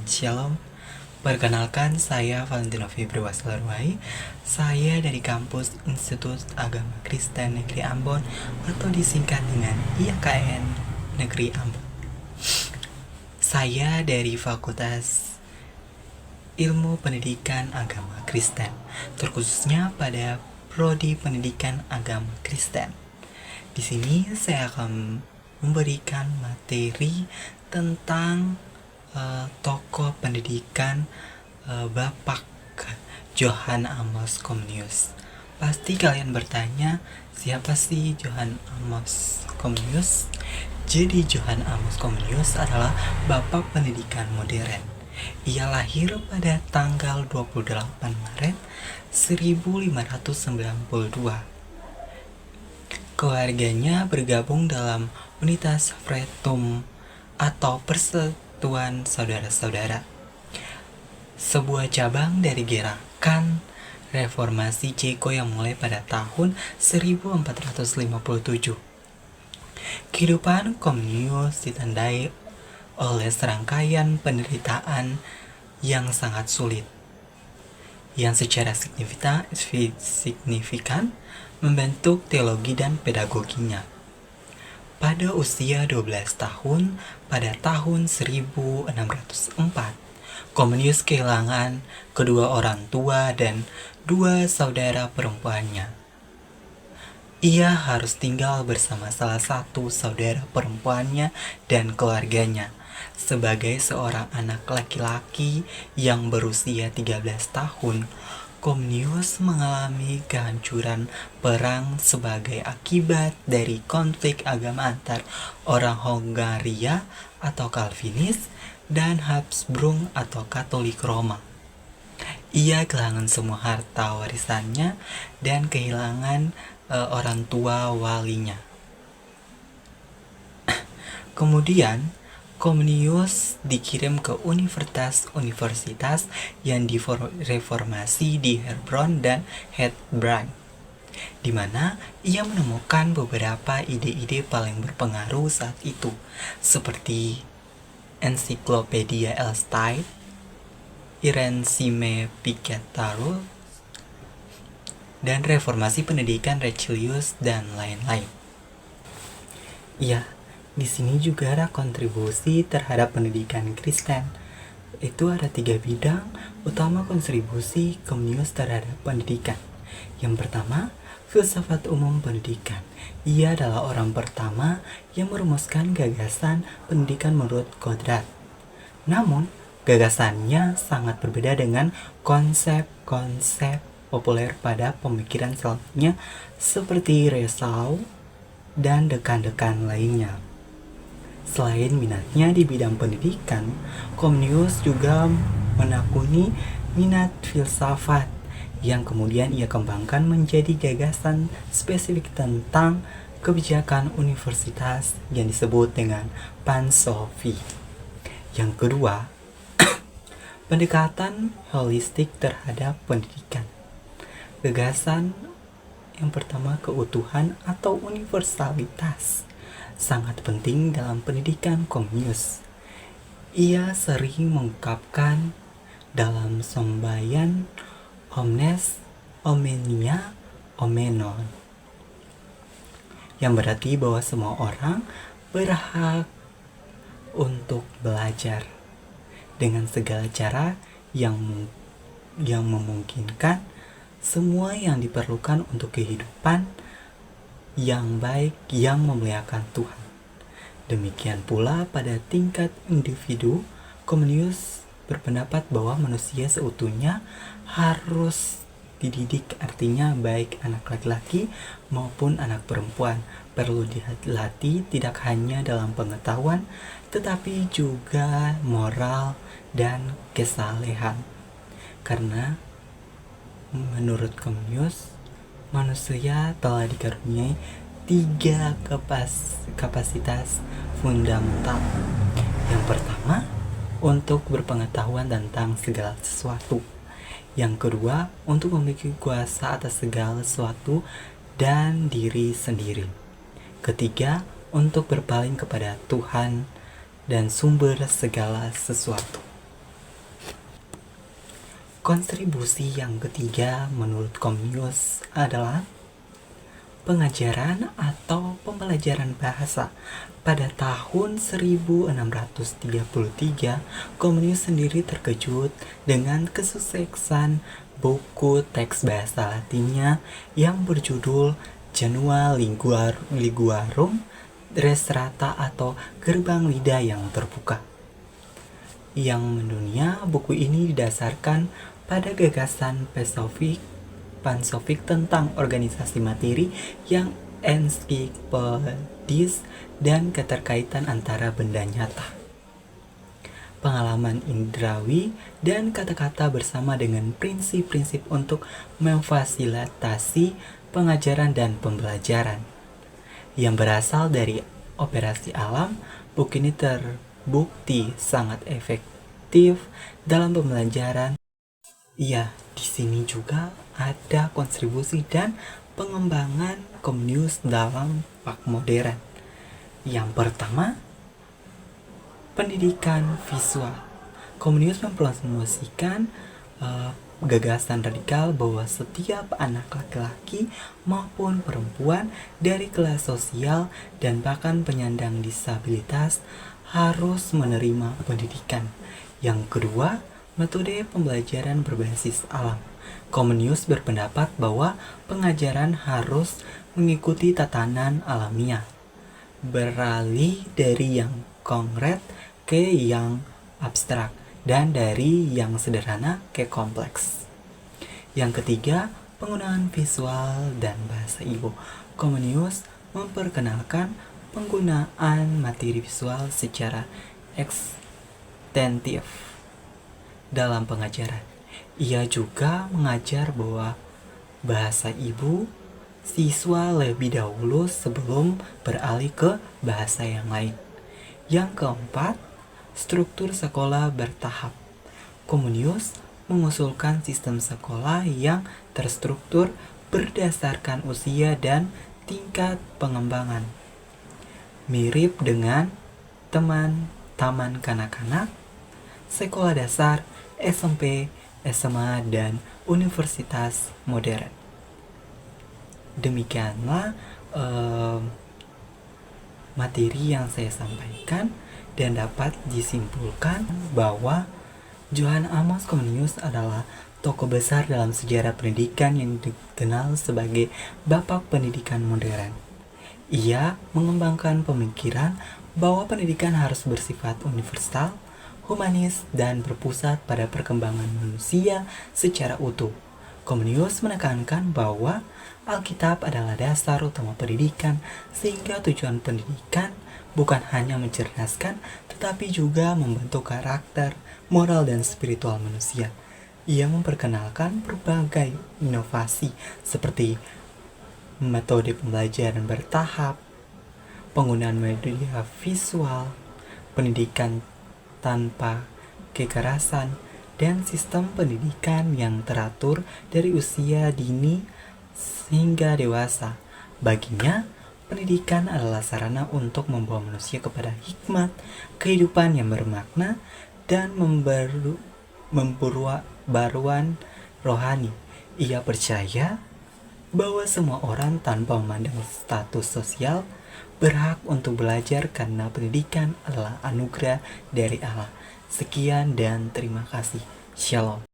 Shalom. Perkenalkan, saya Valentino Febri Waslarwai. Saya dari kampus Institut Agama Kristen Negeri Ambon atau disingkat dengan IAKN Negeri Ambon. Saya dari Fakultas Ilmu Pendidikan Agama Kristen, terkhususnya pada Prodi Pendidikan Agama Kristen. Di sini saya akan memberikan materi tentang tokoh pendidikan Bapak Johann Amos Comenius. Pasti kalian bertanya, siapa sih Johann Amos Comenius? Jadi Johann Amos Comenius adalah bapak pendidikan modern. Ia lahir pada tanggal 28 Maret 1592. Keluarganya bergabung dalam Unitas Fretum atau Persatuan Saudara-saudara, sebuah cabang dari gerakan reformasi Ceko yang mulai pada tahun 1457. Kehidupan Comenius ditandai oleh serangkaian penderitaan yang sangat sulit, yang secara signifikan membentuk teologi dan pedagoginya. Pada usia 12 tahun, pada tahun 1604, Comenius kehilangan kedua orang tua dan dua saudara perempuannya. Ia harus tinggal bersama salah satu saudara perempuannya dan keluarganya. Sebagai seorang anak laki-laki yang berusia 13 tahun, Comenius mengalami kehancuran perang sebagai akibat dari konflik agama antar orang Hongaria atau Calvinis dan Habsburg atau Katolik Roma. Ia kehilangan semua harta warisannya dan kehilangan orang tua walinya. Kemudian Comenius dikirim ke universitas yang direformasi di Hebron dan Heilbronn, di mana ia menemukan beberapa ide-ide paling berpengaruh saat itu, seperti Encyclopedia Elstein, Irensime Picataro, dan reformasi pendidikan Recilius dan lain-lain. Di sini juga ada kontribusi terhadap pendidikan Kristen. Itu ada 3 bidang utama kontribusi Comenius terhadap pendidikan. Yang pertama, filsafat umum pendidikan. Ia adalah orang pertama yang merumuskan gagasan pendidikan menurut kodrat. Namun, gagasannya sangat berbeda dengan konsep-konsep populer pada pemikiran selanjutnya seperti Rousseau dan dekan-dekan lainnya. Selain minatnya di bidang pendidikan, Comenius juga menekuni minat filsafat yang kemudian ia kembangkan menjadi gagasan spesifik tentang kebijakan universitas yang disebut dengan Pan-Sophie. Yang kedua, pendekatan holistik terhadap pendidikan. Gagasan yang pertama, keutuhan atau universalitas, sangat penting dalam pendidikan Comenius. Ia sering mengungkapkan dalam sembayan omnes omnia omenon, yang berarti bahwa semua orang berhak untuk belajar dengan segala cara yang memungkinkan semua yang diperlukan untuk kehidupan yang baik yang memuliakan Tuhan. Demikian pula pada tingkat individu, Comenius berpendapat bahwa manusia seutuhnya harus dididik, artinya baik anak laki-laki maupun anak perempuan perlu dilatih tidak hanya dalam pengetahuan tetapi juga moral dan kesalehan. Karena menurut Comenius, manusia telah dikaruniai 3 kapasitas fundamental. Yang pertama, untuk berpengetahuan tentang segala sesuatu. Yang kedua, untuk memiliki kuasa atas segala sesuatu dan diri sendiri. Ketiga, untuk berpaling kepada Tuhan dan sumber segala sesuatu. Kontribusi yang ketiga menurut Comenius adalah pengajaran atau pembelajaran bahasa. Pada tahun 1633, Comenius sendiri terkejut dengan kesuksesan buku teks bahasa Latinnya yang berjudul Janua Linguarum Restrata atau Gerbang Lidah yang Terbuka. Yang mendunia, buku ini didasarkan pada gagasan Pansofik tentang organisasi materi yang ensiklopedis dan keterkaitan antara benda nyata, pengalaman indrawi, dan kata-kata bersama dengan prinsip-prinsip untuk memfasilitasi pengajaran dan pembelajaran. Yang berasal dari operasi alam, buku ini terbukti sangat efektif dalam pembelajaran. Iya, di sini juga ada kontribusi dan pengembangan Comenius dalam pak modern. Yang pertama, pendidikan visual. Comenius mempromosikan gagasan radikal bahwa setiap anak laki-laki maupun perempuan dari kelas sosial dan bahkan penyandang disabilitas harus menerima pendidikan. Yang kedua, metode pembelajaran berbasis alam. Comenius berpendapat bahwa pengajaran harus mengikuti tatanan alamiah, beralih dari yang konkret ke yang abstrak, dan dari yang sederhana ke kompleks. Yang ketiga, penggunaan visual dan bahasa ibu. Comenius memperkenalkan penggunaan materi visual secara ekstensif dalam pengajaran. Ia juga mengajar bahwa bahasa ibu siswa lebih dahulu sebelum beralih ke bahasa yang lain. Yang keempat, struktur sekolah bertahap. Comenius mengusulkan sistem sekolah yang terstruktur berdasarkan usia dan tingkat pengembangan. Mirip dengan taman kanak-kanak, sekolah dasar, SMP, SMA, dan universitas modern. Demikianlah materi yang saya sampaikan, dan dapat disimpulkan bahwa Johann Amos Comenius adalah tokoh besar dalam sejarah pendidikan yang dikenal sebagai Bapak Pendidikan Modern. Ia mengembangkan pemikiran bahwa pendidikan harus bersifat universal, humanis, dan berpusat pada perkembangan manusia secara utuh. Comenius menekankan bahwa Alkitab adalah dasar utama pendidikan, sehingga tujuan pendidikan bukan hanya mencerdaskan, tetapi juga membentuk karakter, moral, dan spiritual manusia. Ia memperkenalkan berbagai inovasi seperti metode pembelajaran bertahap, penggunaan media visual, pendidikan tanpa kekerasan, dan sistem pendidikan yang teratur dari usia dini hingga dewasa. Baginya, pendidikan adalah sarana untuk membawa manusia kepada hikmat, kehidupan yang bermakna, dan memperbaruan rohani. Ia percaya bahwa semua orang tanpa memandang status sosial berhak untuk belajar karena pendidikan adalah anugerah dari Allah. Sekian dan terima kasih. Shalom.